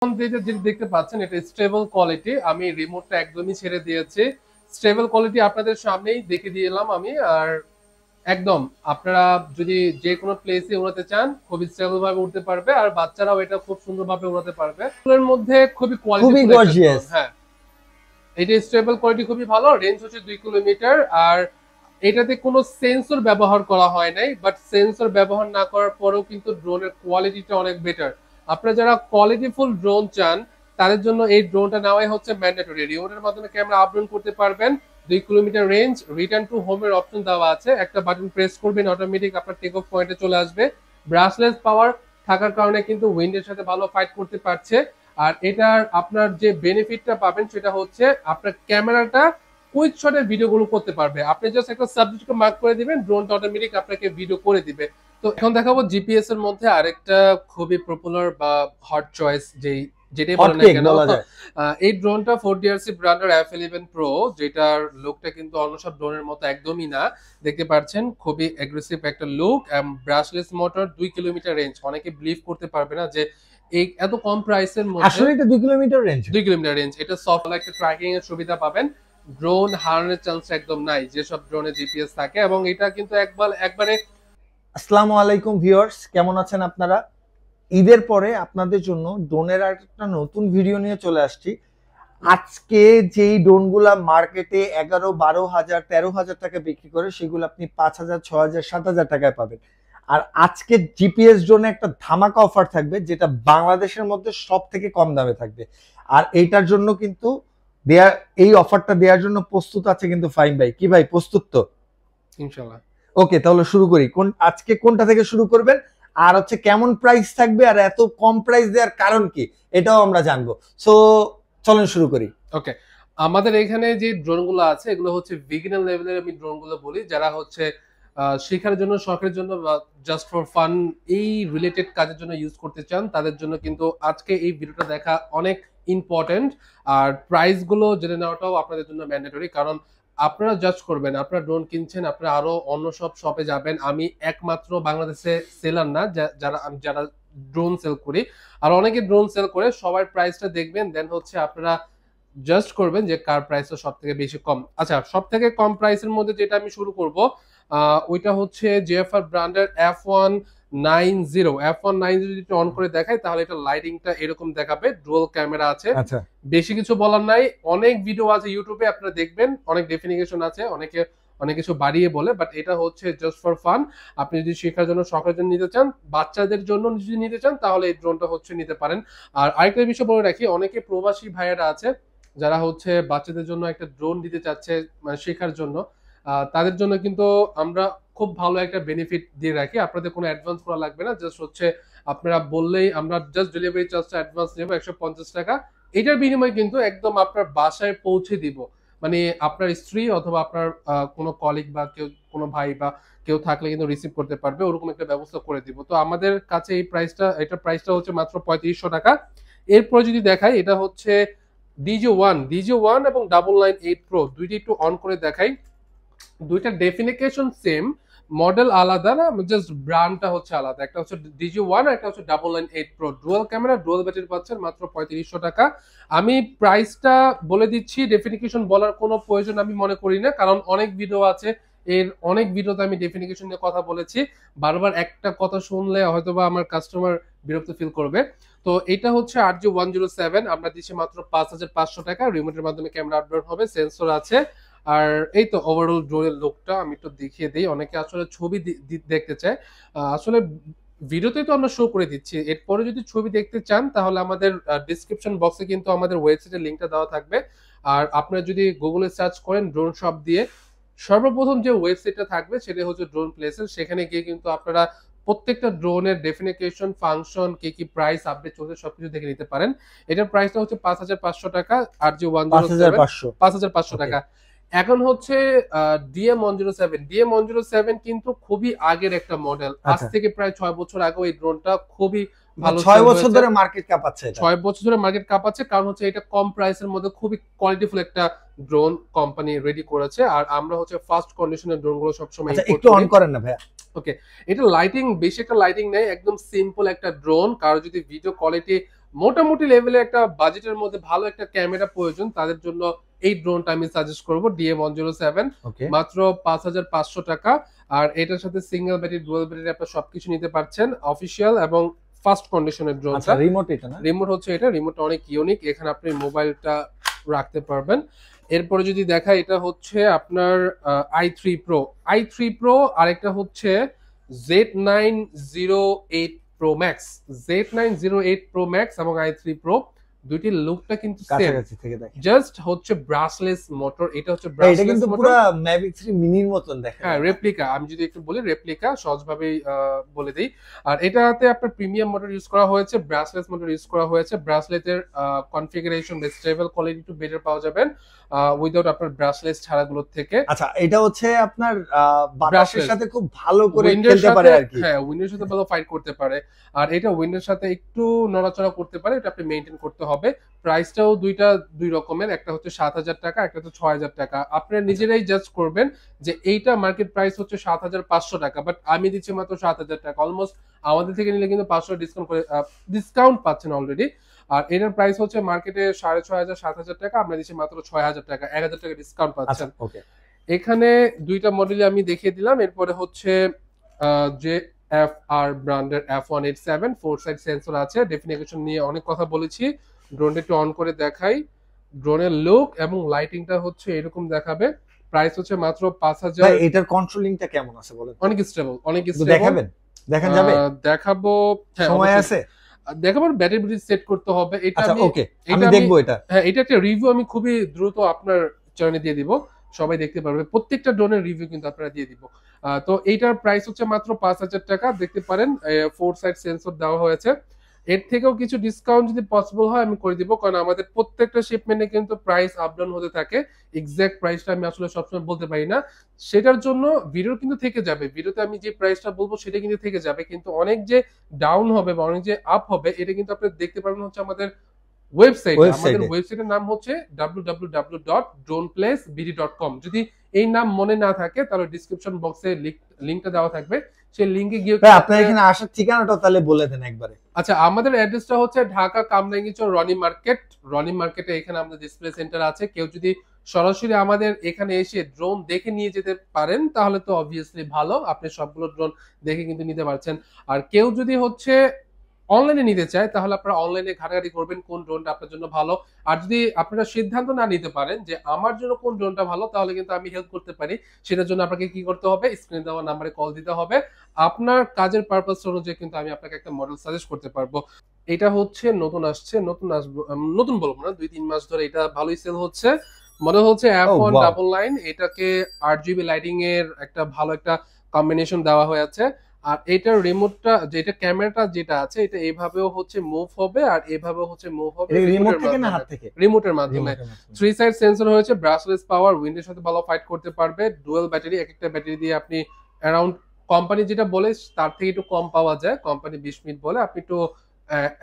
যেটা দেখতে পাচ্ছেন এটা স্টেবল কোয়ালিটি। আমি রিমোটটা একদমই ছেড়ে দিয়েছি। স্টেবল কোয়ালিটি আপনাদের সামনেই দেখে দিলাম আমি। আর একদম আপনারা যদি যে কোনো প্লেসে উড়াতে চান খুবই স্টেবল ভাবে উঠতে পারবে, আর বাচ্চারাও এটা খুব সুন্দরভাবে উড়াতে পারবে। এর মধ্যে খুবই কোয়ালিটিফুল একটা ড্রোন। হ্যাঁ, এটা স্টেবল কোয়ালিটি খুবই ভালো। রেঞ্জ হচ্ছে 2 কিলোমিটার। আর এটাতে কোনো সেন্সর ব্যবহার করা হয় নাই, বাট সেন্সর ব্যবহার না করার পরেও কিন্তু ড্রোনের কোয়ালিটিটা অনেক বেটার। আপনারা যারা কোয়ালিটিফুল ড্রোন চান তাদের জন্য এই ড্রোনটা নেওয়াই হচ্ছে ম্যান্ডেটরি। রিমোটের মাধ্যমে ক্যামেরা আপ ডাউন করতে পারবেন। 2 কিলোমিটার রেঞ্জ, রিটার্ন টু হোমের অপশন দেওয়া আছে। একটা বাটন প্রেস করবেন, অটোমেটিক আপনার টেক অফ পয়েন্টে চলে আসবে। ব্রাশলেস পাওয়ার থাকার কারণে কিন্তু উইন্ডের সাথে ভালো ফাইট করতে পারছে। আর এটার আপনার যে বেনিফিটটা পাবেন সেটা হচ্ছে আপনার ক্যামেরাটা কুইক শটের ভিডিওগুলো করতে পারবে। আপনি জাস্ট একটা সাবজেক্টকে মার্ক করে দিবেন, ড্রোনটা অটোমেটিক আপনাকে ভিডিও করে দিবে। তো এখন দেখাবো জিপিএস এর মধ্যে আরেকটা খুবই পপুলার বা হট চয়েস যেটাই বলেন না কেন, এই ড্রোনটা 4DRC ব্র্যান্ডের F11 Pro, যেটার লুকটা কিন্তু অন্য সব ড্রোনের মতো একদমই না। দেখতে পাচ্ছেন খুবই অ্যাগ্রেসিভ একটা look, brushless motor, 2 kilometre range. অনেকে বিলিভ করতে পারবে না যে এই এত কম প্রাইসের মধ্যে আসলে এটা 2 কিলোমিটার রেঞ্জ। 2 kilometre range. এটা সফট একটা ট্র্যাকিং এর সুবিধা পাবেন। ড্রোন হারানোর চান্স একদম নাই যেসব ড্রোনে জিপিএস থাকে, এবং এটা কিন্তু একবারে। আসসালামু আলাইকুম ভিউয়ার্স, কেমন আছেন আপনারা? ঈদের পরে আপনাদের জন্য ড্রোনের একটা নতুন ভিডিও নিয়ে চলে আসছি। আজকে যেই ড্রোনগুলা মার্কেটে 11, 12,000, 13,000 টাকা বিক্রি করে সেগুলো আপনি 5,000, 6,000, 7,000 টাকায় পাবেন। আর আজকে জিপিএস ড্রোনে একটা ধামাকা অফার থাকবে, যেটা বাংলাদেশের মধ্যে সব থেকে কম দামে থাকবে। আর এইটার জন্য কিন্তু এই অফারটা দেওয়ার জন্য প্রস্তুত আছে কিন্তু ফাইম ভাই। কি ভাই, প্রস্তুত তো? ইনশাআল্লাহ। ওকে, তাহলে শুরু করি। আজকে কোনটা থেকে শুরু করবেন, আর হচ্ছে কেমন প্রাইস থাকবে, আর এত কম প্রাইস দেওয়ার কারণ কি, এটাও আমরা জানবো। সো চলেন শুরু করি। ওকে, আমাদের এখানে যে ড্রোনগুলো আছে এগুলো হচ্ছে বিগিনার লেভেলের আমি ড্রোনগুলো বলি, যারা হচ্ছে শেখার জন্য, শখের জন্য, জাস্ট ফর ফান এই রিলেটেড কাজের জন্য ইউজ করতে চান, তাদের জন্য কিন্তু আজকে এই ভিডিওটা দেখা অনেক ইম্পর্টেন্ট। আর প্রাইস গুলো জেনে নেওয়াটাও আপনাদের জন্য ম্যান্ডেটরি, কারণ আপনারা জাজ করবেন। আপনারা ড্রোন কিনছেন, আপনারা আরো অন্য সব শপে যাবেন। আমি একমাত্র বাংলাদেশে সেলার না যারা ড্রোন সেল করি, আর অনেকে ড্রোন সেল করে। সবার প্রাইসটা দেখবেন, দেন হচ্ছে আপনারা জাস্ট করবেন যে কার প্রাইসটা সব থেকে বেশি কম। আচ্ছা, সব থেকে কম প্রাইসের মধ্যে যেটা আমি শুরু করব ওইটা হচ্ছে জেএফআর ব্র্যান্ডের F190। F190 যদি অন করে দেখাই তাহলে এটা লাইটিংটা এরকম দেখাবে। ডুয়াল ক্যামেরা আছে। আচ্ছা, বেশি কিছু বলার নাই। অনেক ভিডিও আছে ইউটিউবে, আপনারা দেখবেন, অনেক ডেফিনিশন আছে, অনেক কিছু বাড়িয়ে বলে, বাট এটা হচ্ছে জাস্ট ফর ফান। আপনি যদি শেখার জন্য, শখের জন্য নিতে চান, বাচ্চাদের জন্য যদি নিতে চান, তাহলে এই ড্রোনটা হচ্ছে নিতে পারেন। আর আরেকটা বিষয় বলে রাখি, অনেকে প্রবাসী ভাইয়েরা আছে যারা হচ্ছে বাচ্চাদের জন্য একটা ড্রোন দিতে চাচ্ছে, মানে শেখার জন্য। তাদের জন্য কিন্তু আমরা খুব ভালো একটা বেনিফিট দিয়ে রাখি। আপনাদের কোনো অ্যাডভান্স করা লাগবে না, জাস্ট হচ্ছে আপনারা বললেই আমরা জাস্ট ডেলিভারি চার্জটা অ্যাডভান্স নেব 150 টাকা। এটার বিনিময়ে কিন্তু একদম আপনার বাসায় পৌঁছে দিব। মানে আপনার স্ত্রী অথবা আপনার কোনো কলিগ বা কেউ, কোনো ভাই বা কেউ থাকলে কিন্তু রিসিভ করতে পারবে, ওরকম একটা ব্যবস্থা করে দিব। তো আমাদের কাছে এটার প্রাইসটা হচ্ছে মাত্র 3500 টাকা। এরপর যদি দেখাই, এটা হচ্ছে DJ1 এবং 998 Pro, দুইটি একটু অন করে দেখাই। দুইটা ডেফিনিকেশন সেম, মডেল আলাদা না, জাস্ট ব্র্যান্ডটা হচ্ছে আলাদা। একটা হচ্ছে DJ1 আর একটা হচ্ছে 998 Pro। Dual camera, dual battery পাচ্ছেন মাত্র 3500 টাকা। আমি প্রাইসটা বলে দিচ্ছি, ডেফিনিকেশন বলার কোনো প্রয়োজন আমি মনে করি না, কারণ অনেক ভিডিও আছে, এর অনেক ভিডিওতে আমি ডেফিনিকেশন নিয়ে কথা বলেছি। বারবার একটা কথা শুনলে হয়তোবা আমার কাস্টমার বিরক্ত ফিল করবে। তো এটা হচ্ছে RG107, আমরা দিচ্ছি মাত্র 5500 টাকা। রিমোটের মাধ্যমে ক্যামেরা আপডেট হবে, সেন্সর আছে। আর এই তো ওভারঅল ড্রোনের লুকটা আমি একটু দেখিয়ে দিই। অনেকে আসলে ছবি দেখতে চায়, আসলে ভিডিওতেই তো আমরা শো করে দিচ্ছি। এরপরে যদি ছবি দেখতে চান তাহলে আমাদের ডিসক্রিপশন বক্সে কিন্তু আমাদের ওয়েবসাইটের লিঙ্কটা দেওয়া থাকবে। আর আপনারা যদি গুগলে সার্চ করেন ড্রোন শপ দিয়ে, সর্বপ্রথম যে ওয়েবসাইটটা থাকবে সেটা হচ্ছে ড্রোন প্লেসের। সেখানে গিয়ে কিন্তু আপনারা প্রত্যেকটা ড্রোনের ডেফিনিকেশন, ফাংশন, কি প্রাইস আপডেট চলছে সবকিছু দেখে নিতে পারেন। এটার প্রাইসটা হচ্ছে 5500 টাকা। RG107 5500 টাকা। এখন হচ্ছে DM107 কিন্তু খুবই আগের একটা মডেল। আজ থেকে প্রায় 6 বছর আগে এই ড্রোনটা খুবই ভালো, 6 বছর ধরে মার্কেট কাঁপাচ্ছে। 6 বছর ধরে মার্কেট কাঁপাচ্ছে, কারণ হচ্ছে এটা কম প্রাইসের মধ্যে খুবই কোয়ালিটিফুল একটা ড্রোন কোম্পানি রেডি করেছে। আর আমরা হচ্ছে ফার্স্ট কন্ডিশনের ড্রোনগুলো সবসময় একটু অন করেন না ভাইয়া। ওকে, এটা লাইটিং, বেশি একটা লাইটিং নেই, একদম সিম্পল একটা ড্রোন। কারো যদি ভিডিও কোয়ালিটি মোটামুটি লেভেলে একটা বাজেটের মধ্যে ভালো একটা ক্যামেরা প্রয়োজন, তাদের জন্য এই ড্রোনটা আমি সাজেস্ট করবো, DM107, ওকে মাত্র 5,500 টাকা। আর এটার সাথে সিঙ্গেল ব্যাটারি, ডুয়াল ব্যাটারি আপনারা সবকিছু নিতে পারছেন, অফিসিয়াল এবং ফার্স্ট কন্ডিশনের ড্রোনটা। আচ্ছা রিমোট এটা না? রিমোট হচ্ছে এটা, রিমোটটা অনেক ইউনিক, এখানে আপনি মোবাইলটা রাখতে পারবেন। এরপরে যদি দেখা, এটা হচ্ছে আপনার i3 Pro, i3 Pro, আরেকটা হচ্ছে Z908 Pro Max, Z908 Pro Max এবং i3 Pro, দুইটির লুকটা কিন্তু সেম, কাছাকাছি থেকে দেখেন। জাস্ট হচ্ছে ব্রাশলেস মোটর, এটা হচ্ছে এটা ব্রাশলেস কিন্তু মোটর। পুরো Mavic 3 মিনির মতন দেখেন। হ্যাঁ রেপ্লিকা, আমি যদি একটু বলি রেপ্লিকা সহজভাবেই বলে দিই। আর এটাতে আপনার প্রিমিয়াম মোটর ইউজ করা হয়েছে, ব্রাসলেস মোটর ইউজ করা হয়েছে। ব্রাসলেটের কনফিগারেশন বা স্টেবল কোয়ালিটি একটু বেটার পাওয়া যাবেন উইদাউট আপনার ব্রাসলেস ছাড়াগুলোর থেকে। আচ্ছা এটা হচ্ছে আপনার বাতাসের Brushless। সাথে খুব ভালো করে উইন্ডের খেলতে সাথে, পারে আর কি। হ্যাঁ উইন্ডের সাথে ভালো ফাইট করতে পারে। আর এটা উইন্ডের সাথে একটু নড়াচড়া করতে পারে, এটা আপনি মেইনটেইন করতে হবে। প্রাইসটাও দুই রকমের, একটা হচ্ছে 7,000 টাকা, একটা হচ্ছে 6,000 টাকা। আপনারা নিজেরাই জাজ করবেন যে এইটা মার্কেট প্রাইস হচ্ছে 7,500 টাকা, বাট আমি দিচ্ছি মাত্র 7,000 টাকা। অলমোস্ট আমাদের থেকে নিলে কিন্তু 500 ডিসকাউন্ট করে ডিসকাউন্ট পাচ্ছেন অলরেডি। আর এটার প্রাইস হচ্ছে মার্কেটে 6,500 7,000 টাকা, আমরা দিচ্ছি মাত্র 6,000 টাকা, 1,000 টাকা ডিসকাউন্ট আচ্ছা পাচ্ছেন। ওকে এখানে দুইটা মডেল আমি দেখিয়ে দিলাম। এরপরে হচ্ছে যে FR ব্র্যান্ডের F187 ফোর সাইড সেন্সর আছে। ডেফিনিশন নিয়ে অনেক কথা বলেছি, ড্রোনটা একটু অন করে দেখাই। ড্রোনের লুক এবং লাইটিংটা হচ্ছে এরকম দেখাবে। প্রাইস হচ্ছে মাত্র 5,000। ভাই এটার কন্ট্রোলিংটা কেমন আছে বলেন? অনেক স্টেবল, অনেক একটু স্টেবল। দেখাবেন? দেখান যাবে? দেখাবো, হ্যাঁ সময় অবশ্যই। আছে? দেখাবো, ব্যাটারি সেট করতে হবে। এটা আচ্ছা আমি ওকে আমি এটা দেখবো এটা। হ্যাঁ এটা একটা রিভিউ আমি খুবই দ্রুত আপনার চ্যানেলে দিয়ে দিব, সবাই দেখতে পারবে। প্রত্যেকটা ড্রোনের রিভিউ কিন্তু আপনারা দিয়ে দিব। তো এইটার প্রাইস হচ্ছে মাত্র 5,000 টাকা। দেখতে পারেন ফোর সাইড সেন্সর দেওয়া হয়েছে। এর থেকেও কিছু ডিসকাউন্ট যদি পসিবল হয় আমি করে দিব, কারণ আমাদের প্রত্যেকটা শিপমেন্টে কিন্তু প্রাইস আপ ডাউন হতে থাকে। এক্সাক্ট প্রাইসটা আমি আসলে সবসময় বলতে পারি না, সেটার জন্য ভিডিও কিন্তু থেকে যাবে, ভিডিওতে আমি যে প্রাইসটা বলবো সেটা কিন্তু থেকে যাবে, কিন্তু অনেক যে ডাউন হবে বা অনেক যে আপ হবে এটা কিন্তু আপনি দেখতে পারবেন হচ্ছে আমাদের ওয়েবসাইটে। আমাদের ওয়েবসাইটের নাম হচ্ছে www.droneplaycebd.com। যদি এই নাম মনে না থাকে তাহলে ডিসক্রিপশন বক্সে লিংকটা দেওয়া থাকবে, সেই লিংকে গিয়ে ভাই আপনার এখানে আসার ঠিকানাটা তাহলে বলে দেন একবারে। আচ্ছা আমাদের অ্যাড্রেসটা হচ্ছে ঢাকা কামরাঙ্গীরচর রনি মার্কেট। রনি মার্কেটে এখানে আমাদের ডিসপ্লে সেন্টার আছে। কেউ যদি সরাসরি আমাদের এখানে এসে ড্রোন দেখে নিয়ে যেতে পারেন তাহলে তো অবভিয়াসলি ভালো, আপনি সবগুলো ড্রোন দেখে কিন্তু নিতে পারছেন। আর কেউ যদি হচ্ছে অনলাইনে নিতে চায় তাহলে আপনারা অনলাইনে ঘাটাঘাটি করবেন কোন ড্রোনটা আপনার জন্য ভালো। আর যদি আপনারা সিদ্ধান্ত না নিতে পারেন যে আমার জন্য কোন ড্রোনটা ভালো, তাহলে কিন্তু আমি হেল্প করতে পারি। সেটার জন্য আপনাকে কি করতে হবে, স্ক্রিনে দেওয়া নাম্বারে কল দিতে হবে। আপনার কাজের পারপাস অনুযায়ী কিন্তু আমি আপনাকে একটা মডেল সাজেস্ট করতে পারবো। এটা হচ্ছে নতুন আসছে, নতুন আসবো, নতুন বলবো না, 2-3 মাস ধরে এটা ভালোই সেল হচ্ছে। মনে হচ্ছে F199, এটাকে RGB লাইটিং এর একটা ভালো একটা কম্বিনেশন দেওয়া হয়েছে। আর এটার রিমোটটা, যেটা ক্যামেরাটা যেটা আছে, এটা এইভাবেও হচ্ছে মুভ হবে আর এইভাবেও হচ্ছে মুভ হবে রিমোট থেকে না হাত থেকে? রিমোটের মাধ্যমে। 3 সাইড সেন্সর হয়েছে, ব্রাশলেস পাওয়ার, উইন্ডের সাথে ভালো ফাইট করতে পারবে। ডুয়াল ব্যাটারি, এক একটা ব্যাটারি দিয়ে আপনি অ্যারাউন্ড, কোম্পানি যেটা বলে তার থেকে একটু কম পাওয়া যায়, কোম্পানি 20 মিনিট বলে, আপনি একটু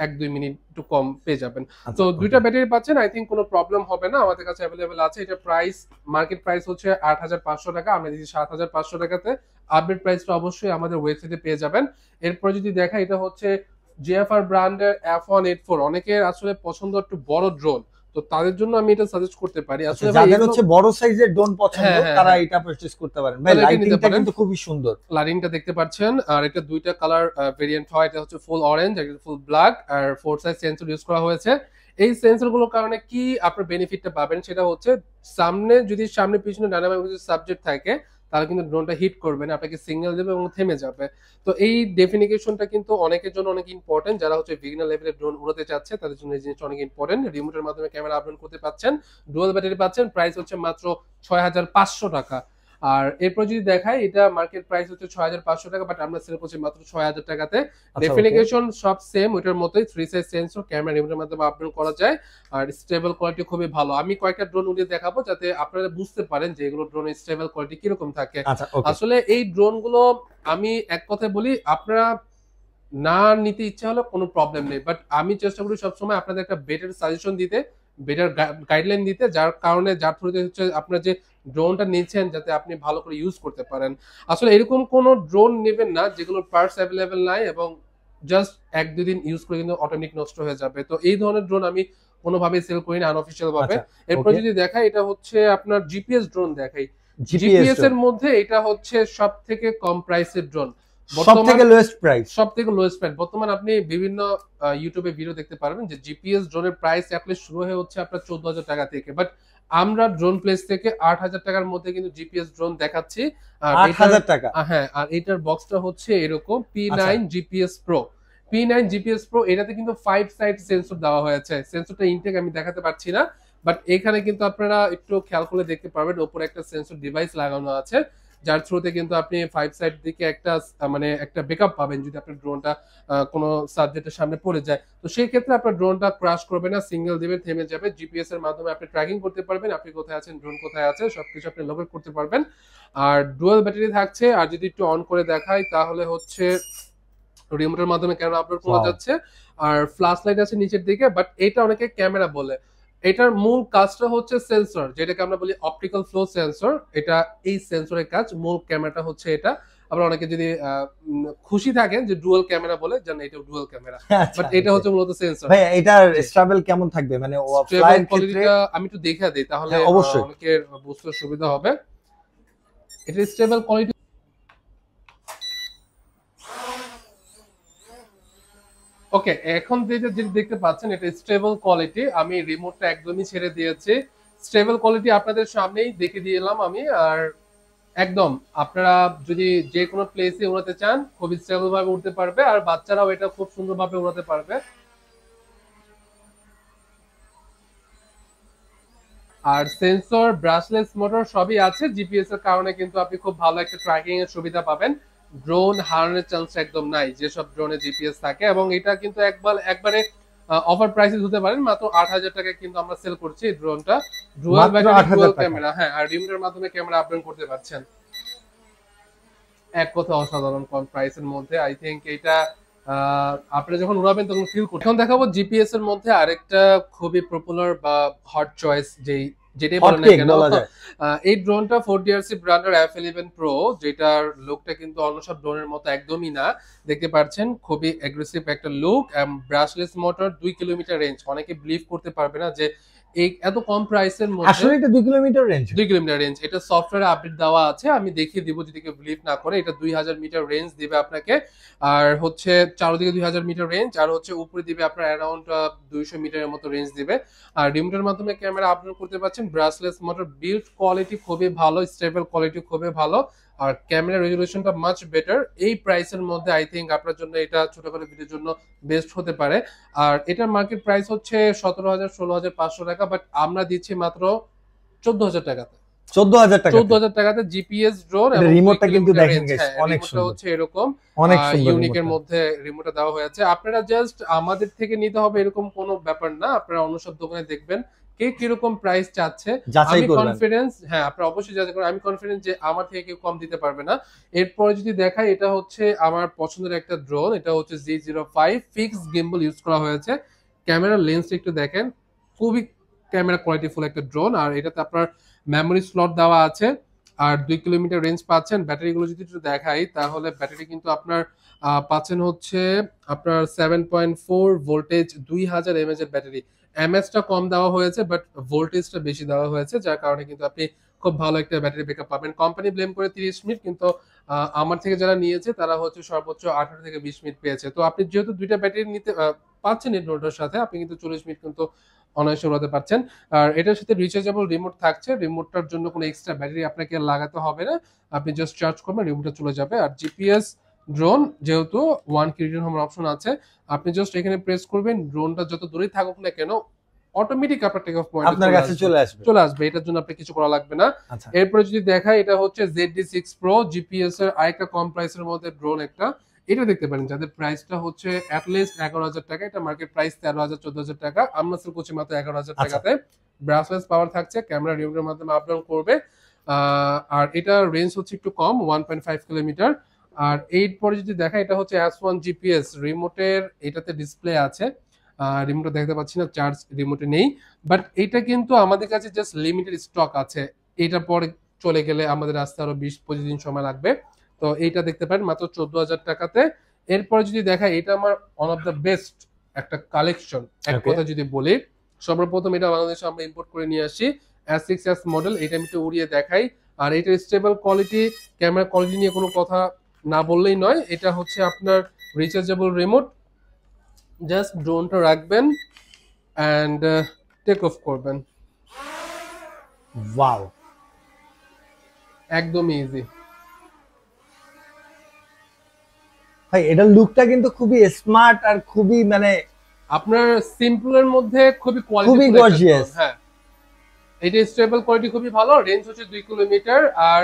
1-2 মিনিট একটু কম পেয়ে যাবেন। তো দুইটা ব্যাটারি পাচ্ছেন, আই থিঙ্ক কোনো প্রবলেম হবে না, আমাদের কাছে অ্যাভেলেবেল আছে। এটা প্রাইস, মার্কেট প্রাইস হচ্ছে 8,500 টাকা, আমরা দিচ্ছি 7,500 টাকাতে। আপডেট প্রাইসটা অবশ্যই আমাদের ওয়েবসাইটে পেয়ে যাবেন। এরপর যদি দেখা, এটা হচ্ছে JFR ব্র্যান্ডের F184, অনেকের আসলে পছন্দ একটু বড় ড্রোন, তো তাদের জন্য আমি এটা সাজেস্ট করতে পারি। আসলে যাদের হচ্ছে বড় সাইজের ড্রোন পছন্দ তারা এটা পারচেজ করতে পারেন। ভাই লাইটিংটা কিন্তু খুবই সুন্দর, লাইটিংটা দেখতে পাচ্ছেন। আর এটা দুইটা কালার ভেরিয়েন্ট হয়, এটা হচ্ছে ফুল অরেঞ্জ, একটা ফুল ব্ল্যাক, আর ফোর সাইজ সেন্সর ইউজ করা হয়েছে। এই সেন্সরগুলোর কারণে কি আপনার বেনিফিটটা পাবেন সেটা হচ্ছে, যদি সামনে পিছনে ডাইনামিক কিছু সাবজেক্ট থাকে তাহলে কিন্তু ড্রোনটা হিট করবে না, আপনাকে সিগন্যাল দেবে এবং থেমে যাবে। তো এই ডেফিনিশনটা কিন্তু অনেকের জন্য অনেক ইম্পর্টেন্ট, যারা হচ্ছে বিগিনার লেভেলের ড্রোন উড়াতে চাচ্ছে তাদের জন্য এই জিনিসটা অনেক ইম্পর্টেন্ট। রিমোটের মাধ্যমে ক্যামেরা আপলোড করতে পাচ্ছেন, ডুয়াল ব্যাটারি পাচ্ছেন, প্রাইস হচ্ছে মাত্র 6,500 টাকা। আর এরপর যদি দেখাই, এটা মার্কেট প্রাইস হচ্ছে 6,500 টাকা, বাট আমরা সেল করছি মাত্র 6,000 টাকাতে। ডেফিনিশন সব সেম ওইটার মতোই, 3 সাইজ সেন্সর, ক্যামেরা রিমোটের মাধ্যমে আপলোড করা যায়, আর স্টেবল কোয়ালিটি খুবই ভালো। আমি কয়েকটা ড্রোন উড়িয়ে দেখাবো যাতে আপনারা বুঝতে পারেন যে এগুলো ড্রোনের স্টেবল কোয়ালিটি কিরকম থাকে। আসলে এই ড্রোন গুলো আমি এক কথায় বলি, আপনারা না নিতে ইচ্ছা হলে কোনো প্রবলেম নেই, বাট আমি চেষ্টা করি সবসময় আপনাদের একটা বেটার সাজেশন দিতে, বেটার গাইডলাইন দিতে, যার কারণে যার থ্রুতে হচ্ছে আপনার যে ড্রোনটা নিচ্ছেন যাতে আপনি ভালো করে ইউজ করতে পারেন। আসলে এরকম কোনো ড্রোন নেবেন না যেগুলোর পার্টস অ্যাভেলেবেল নাই এবং জাস্ট 1-2 দিন ইউজ করে কিন্তু অটোমেটিক নষ্ট হয়ে যাবে। তো এই ধরনের ড্রোন আমি কোনোভাবেই সেল করি না আনঅফিশিয়াল ভাবে। এরপর যদি দেখাই এটা হচ্ছে আপনার জিপিএস ড্রোন দেখাই। জিপিএস এর মধ্যে এটা হচ্ছে সবথেকে কম প্রাইসের ড্রোন, সবথেকে লোয়েস্ট প্রাইস। বর্তমান আপনি বিভিন্ন ইউটিউবে ভিডিও দেখতে পারবেন যে জিপিএস ড্রোনের প্রাইস অ্যাটলিস্ট শুরু হয়ে হচ্ছে আপনার 14,000 টাকা থেকে, বাট আমরা ড্রোন প্লেস থেকে 8,000 টাকার মধ্যে কিন্তু জিপিএস ড্রোন দেখাচ্ছি। আর 8,000 টাকা, হ্যাঁ, আর এটার বক্সটা হচ্ছে এরকম P9 GPS pro. P9 GPS pro এটাতে কিন্তু 5 সাইড সেন্সর দেওয়া হয়েছে। সেন্সরটা ইনটেক আমি দেখাতে পারছি না, বাট এখানে কিন্তু আপনারা একটু খেয়াল করে দেখতে পারবেন উপরে একটা সেন্সর ডিভাইস লাগানো আছে, যার থ্রুতে কিন্তু আপনি 5 সাইড দিকে একটা মানে একটা ব্যাকআপ পাবেন যদি আপনার ড্রোনটা কোনো সাবজেক্টের সামনে পড়ে যায়। তো সেই ক্ষেত্রে আপনার ড্রোনটা ক্র্যাশ করবে না, সিঙ্গেল দিবেন থেমে যাবে। জিপিএস এর মাধ্যমে আপনি ট্র্যাকিং করতে পারবেন, আপনি কোথায় আছেন, ড্রোন কোথায় আছে, সবকিছু আপনি লোকেট করতে পারবেন। আর ডুয়াল ব্যাটারি থাকছে। আর যদি একটু অন করে দেখাই তাহলে হচ্ছে রিমোটের মাধ্যমে ক্যামেরা আপলোড করা যাচ্ছে। আর ফ্ল্যাশ লাইট আছে নিচের দিকে, বাট এটা অনেকে ক্যামেরা বলে। এটার মূল কাজটা হচ্ছে সেন্সর, যেটাকে আমরা বলি অপটিক্যাল ফ্লো সেন্সর। এটা এই সেন্সরের কাজ, মূল ক্যামেরাটা হচ্ছে এটা। আবার অনেকে যদি খুশি থাকেন যে ডুয়াল ক্যামেরা বলে, জানেন এটা ডুয়াল ক্যামেরা, বাট এটা হচ্ছে মূলত সেন্সর। ভাই এটার স্টেবল কেমন থাকবে, মানে ফ্লাইট কোয়ালিটিটা আমি একটু দেখে দেই তাহলে অনেকের বুঝতে সুবিধা হবে। এটা স্টেবল কোয়ালিটি ওকে, এখন যেটা দেখতে পাচ্ছেন এটা স্টেবল কোয়ালিটি। আমি রিমোটটা একদমই ছেড়ে দিয়েছি, স্টেবল কোয়ালিটি আপনাদের সামনেই দেখে দিলাম আমি। আর একদম আপনারা যদি যে কোনো প্লেসে উড়াতে চান খুবই স্টেবল ভাবে উঠতে পারবে, আর বাচ্চারাও এটা খুব সুন্দরভাবে উড়াতে পারবে। আর সেন্সর, ব্রাশলেস মোটর সবই আছে। জিপিএস এর কারণে কিন্তু আপনি খুব ভালো একটা ট্র্যাকিং এর সুবিধা পাবেন। ড্রোন হারানোর চান্স একদম নাই যেসব ড্রোনে জিপিএস থাকে। এবং এটা কিন্তু একবারে অফার প্রাইসে হতে পারেন, মাত্র 8,000 টাকায় কিন্তু আমরা সেল করছি এই ড্রোনটা। ডুয়াল ব্যাটারি, ডুয়াল ক্যামেরা, হ্যাঁ, আর রিমোটের মাধ্যমে ক্যামেরা আপডেট করতে পারছেন। এক কথা অসাধারণ কম প্রাইসের মধ্যে। আই থিংক এটা আপনারা যখন উড়াবেন তখন ফিল করবেন। এখন দেখাবো জিপিএস এর মধ্যে আরেকটা খুবই পপুলার বা হট চয়েস, যেটাই বলেন না কেন, এই ড্রোনটা 4DRC ব্র্যান্ডের F11 Pro, যেটার লুকটা কিন্তু অন্য সব ড্রোনের মতো একদমই না। দেখতে পাচ্ছেন খুবই অ্যাগ্রেসিভ একটা look, brushless motor, 2 kilometre range. অনেকে বিলিভ করতে পারবে না যে এই এত কম প্রাইসের মধ্যে আসলে এটা 2 কিলোমিটার রেঞ্জ। 2 কিলোমিটার রেঞ্জ, এটা সফটওয়্যারে আপডেট দেওয়া আছে, আমি দেখিয়ে দিব যদি কেউ বিলিভ না করে। এটা 2000 মিটার রেঞ্জ দিবে আপনাকে, আর হচ্ছে চারদিকে 2000 মিটার রেঞ্জ, আর হচ্ছে উপরে দিবে আপনার অ্যারাউন্ড 200 মিটারের মতো রেঞ্জ দিবে। আর রিমোটের মাধ্যমে ক্যামেরা আপলোড করতে পারছেন। ব্রাশলেস মোটর, বিল্ড কোয়ালিটি খুবই ভালো, স্টেবল কোয়ালিটি খুবই ভালো, আর ক্যামেরা রেজুলেশনটা মাচ বেটার। এই প্রাইসের মধ্যে আই থিংক আপনার জন্য এটা ছোটখাটো ভিডিওর জন্য বেস্ট হতে পারে। আর এটার মার্কেট প্রাইস হচ্ছে 17,000 16,500 টাকা, বাট আমরা দিচ্ছি মাত্র 14,000 টাকাতে। 14,000 টাকাতে জিপিএস ড্রোন, এবং রিমোটটা কিন্তু দেখেন গাইস অনেক সুন্দর, হচ্ছে এরকম অনেক সুন্দর ইউনিকের মধ্যে রিমোটটা দেওয়া হয়েছে। আপনারা জাস্ট আমাদের থেকে নিতে হবে এরকম কোনো ব্যাপার না, আপনারা অন্য সব দোকানে দেখবেন কে কিরকম প্রাইস চাচ্ছে, আমি কনফিডেন্স, হ্যাঁ আপনারা অবশ্যই যাচাই করুন। আমি কনফিডেন্স যে আমার থেকে কেউ কম দিতে পারবে না। এরপরে যদি দেখাই, এটা হচ্ছে আমার পছন্দের একটা ড্রোন, এটা হচ্ছে Z05 ফিক্স গিম্বল ইউজ করা হয়েছে। ক্যামেরা লেন্সটা একটু দেখেন, খুবই ক্যামেরা কোয়ালিটিফুল একটা ড্রোন। আর এটাতে আপনার মেমোরি স্লট দেওয়া আছে, আর 2 কিলোমিটার রেঞ্জ পাচ্ছেন। ব্যাটারিগুলো যদি একটু দেখাই তাহলে ব্যাটারি কিন্তু আপনার পাচ্ছেন হচ্ছে আপনার 7.4 ভোল্টেজ, 2000 mAh এর ব্যাটারি। এমএএচটা কম দেওয়া হয়েছে, বাট ভোল্টেজটা বেশি দেওয়া হয়েছে, যার কারণে কিন্তু আপনি খুব ভালো একটা ব্যাটারি ব্যাকআপ পাবেন। কোম্পানি ব্লেম করে 30 মিনিট, কিন্তু আমার থেকে যারা নিয়েছে তারা হচ্ছে সর্বোচ্চ 18 থেকে 20 মিনিট পেয়েছে। তো আপনি যেহেতু দুইটা ব্যাটারি নিতে পাচ্ছেন এই ড্রোনটার সাথে, আপনি কিন্তু 40 মিনিট কিন্তু অনায়াসে উড়াতে পারছেন। আর এটার সাথে রিচার্জেবল রিমোট থাকছে, রিমোটটার জন্য কোনো এক্সট্রা ব্যাটারি আপনাকে লাগাতে হবে না, আপনি জাস্ট চার্জ করবেন, রিমোটটা চলে যাবে। আর জিপিএস ড্রোন যেহেতু 1 কি রিটার্ন হোম অপশন আছে, আপনি জাস্ট এখানে প্রেস করবেন, ড্রোনটা যত দূরেই থাকুক না কেন অটোমেটিক আপনার টেক অফ পয়েন্ট আপনার কাছে চলে আসবে। এটার জন্য আপনি কিছু করা লাগবে না। এরপরে যদি দেখাই, এটা হচ্ছে ZD6 Pro, জিপিএস এর আরেকটা কম প্রাইসের মধ্যে ড্রোন একটা। এটা দেখতে পারেন যাদের প্রাইসটা হচ্ছে অ্যাট লিস্ট 11,000 টাকা, এটা মার্কেট প্রাইস 13,000 14,000 টাকা, আমরা সেল করছি মাত্র 11,000 টাকাতে। ব্রাশলেস পাওয়ার থাকছে, ক্যামেরা রিমোটের মাধ্যমে আপডাউন করবে, আর এটা রেঞ্জ হচ্ছে একটু কম, 1.5 কিলোমিটার। আর এরপরে যদি দেখা, এটা হচ্ছে S1 জিপিএস, রিমোটের এটাতে ডিসপ্লে আছে, রিমোটে দেখতে পাচ্ছি না, চার্জ রিমোটে নেই, বাট এটা কিন্তু আমাদের কাছে জাস্ট লিমিটেড স্টক আছে, এটা পরে চলে গেলে আমাদের আসতে আরো 20-25 দিন সময় লাগবে। তো এইটা দেখতে পারেন মাত্র 14,000 টাকাতে। এরপরে যদি দেখাই, এটা আমার ওয়ান অফ দ্য বেস্ট একটা কালেকশন এক Okay. কথা যদি বলি। সর্বপ্রথম এটা বাংলাদেশে আমরা ইম্পোর্ট করে নিয়ে আসি, S6s মডেল। এটা আমি একটু উড়িয়ে দেখাই। আর এটা স্টেবল কোয়ালিটি, ক্যামেরা কোয়ালিটি নিয়ে কোনো কথা না বললেই নয়। এটা হচ্ছে আপনার রিচার্জেবল রিমোট, জাস্ট ড্রোনটা রাখবেন অ্যান্ড টেক অফ করবেন, ওয়াও, একদম ইজি। ভাই এটার লুকটা কিন্তু খুবই স্মার্ট আর খুবই মানে আপনার সিম্পলের মধ্যে খুবই কোয়ালিটি, খুবই গর্জিয়াস। হ্যাঁ, এটা স্টেবল কোয়ালিটি খুবই ভালো। রেঞ্জ হচ্ছে 2 কিলোমিটার। আর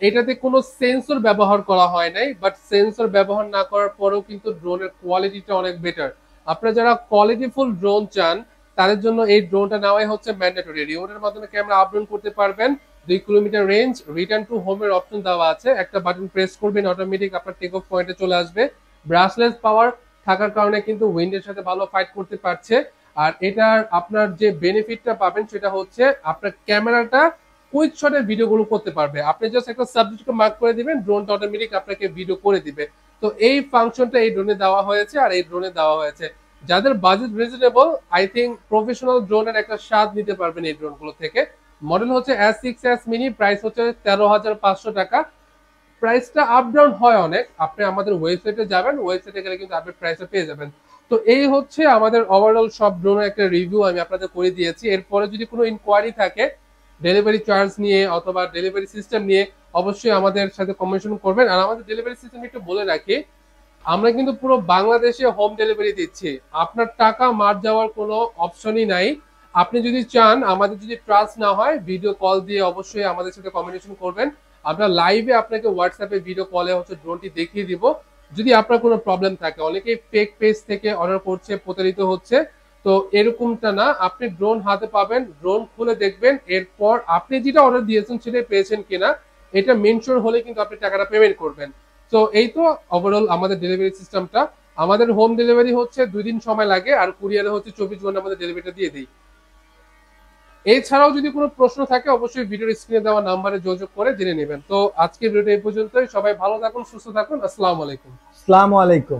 এটাতে কোনো সেন্সর ব্যবহার করা হয় নাই, বাট সেন্সর ব্যবহার না করার পরেও কিন্তু ড্রোনের কোয়ালিটিটা অনেক বেটার। আপনারা যারা কোয়ালিটিফুল ড্রোন চান তাদের জন্য এই ড্রোনটা নেওয়াই হচ্ছে ম্যান্ডেটরি। রিমোটের মাধ্যমে ক্যামেরা আপ ডাউন করতে পারবেন। 2 কিলোমিটার রেঞ্জ, রিটার্ন টু হোমের অপশন দেওয়া আছে। একটা বাটন প্রেস করবেন, অটোমেটিক আপনার টেক অফ পয়েন্টে চলে আসবে। ব্রাশলেস পাওয়ার থাকার কারণে কিন্তু উইন্ডের সাথে ভালো ফাইট করতে পারছে। আর এটার আপনার যে বেনিফিটটা পাবেন সেটা হচ্ছে আপনার ক্যামেরাটা কুইক শটের ভিডিওগুলো করতে পারবে। আপনি জাস্ট একটা সাবজেক্টকে মার্ক করে দিবেন, ড্রোনটা অটোমেটিক আপনাকে ভিডিও করে দিবে। তো এই ফাংশনটা এই ড্রোনে দেওয়া হয়েছে আর এই ড্রোনে দেওয়া হয়েছে। যাদের budget reasonable, I think professional ড্রোনের একটা স্বাদ নিতে পারবেন এই ড্রোনগুলো থেকে। মডেল হচ্ছে S6s মিনি, প্রাইস হচ্ছে 13,500 টাকা। প্রাইসটা আপ ডাউন হয় অনেক। আপনি আমাদের ওয়েবসাইটে যাবেন, ওয়েবসাইটে গেলে কিন্তু আপনি প্রাইসটা পেয়ে যাবেন। তো এই হচ্ছে আমাদের ওভারঅল সব ড্রোনের একটা রিভিউ আমি আপনাদের করে দিয়েছি। এরপরে যদি কোনো ইনকোয়ারি থাকে ডেলিভারি চার্জ নিয়ে অথবা ডেলিভারি সিস্টেম নিয়ে, অবশ্যই আমাদের সাথে কমিউনিকেশন করবেন। আর আমাদের ডেলিভারি সিস্টেম একটু বলে রাখি, আমরা কিন্তু পুরো বাংলাদেশে হোম ডেলিভারি দিচ্ছি। আপনার টাকা মার যাওয়ার কোনো অপশনই নাই। আপনি যদি চান, আমাদের যদি ট্রাস্ট না হয়, ভিডিও কল দিয়ে অবশ্যই আমাদের সাথে কমিউনিকেশন করবেন। আমরা লাইভে আপনাকে হোয়াটসঅ্যাপে ভিডিও কলে হচ্ছে ড্রোনটি দেখিয়ে দিব যদি আপনার কোনো প্রবলেম থাকে। অনেকেই ফেক পেজ থেকে অর্ডার করছে, প্রতারিত হচ্ছে। তো এরকমটা না, আপনি ড্রোন হাতে পাবেন, ড্রোন খুলে দেখবেন, এরপর আপনি যেটা অর্ডার দিয়েছেন সেটাই পেয়েছেন কিনা এটা মেনশন হলে কিন্তু আপনি টাকাটা পেমেন্ট করবেন। তো এই তো ওভারঅল আমাদের ডেলিভারি সিস্টেমটা। আমাদের হোম ডেলিভারি হচ্ছে 2 দিন সময় লাগে, আর কুরিয়ারে হচ্ছে 24 ঘন্টার মধ্যে ডেলিভারিটা দিয়ে দিই। এছাড়াও যদি কোনো প্রশ্ন থাকে অবশ্যই ভিডিওর স্ক্রিনে দেওয়া নাম্বারে যোগাযোগ করে জেনে নেবেন। তো আজকের ভিডিওটা এই পর্যন্তই। সবাই ভালো থাকুন, সুস্থ থাকুন। আসসালামু আলাইকুম। আসসালামু আলাইকুম।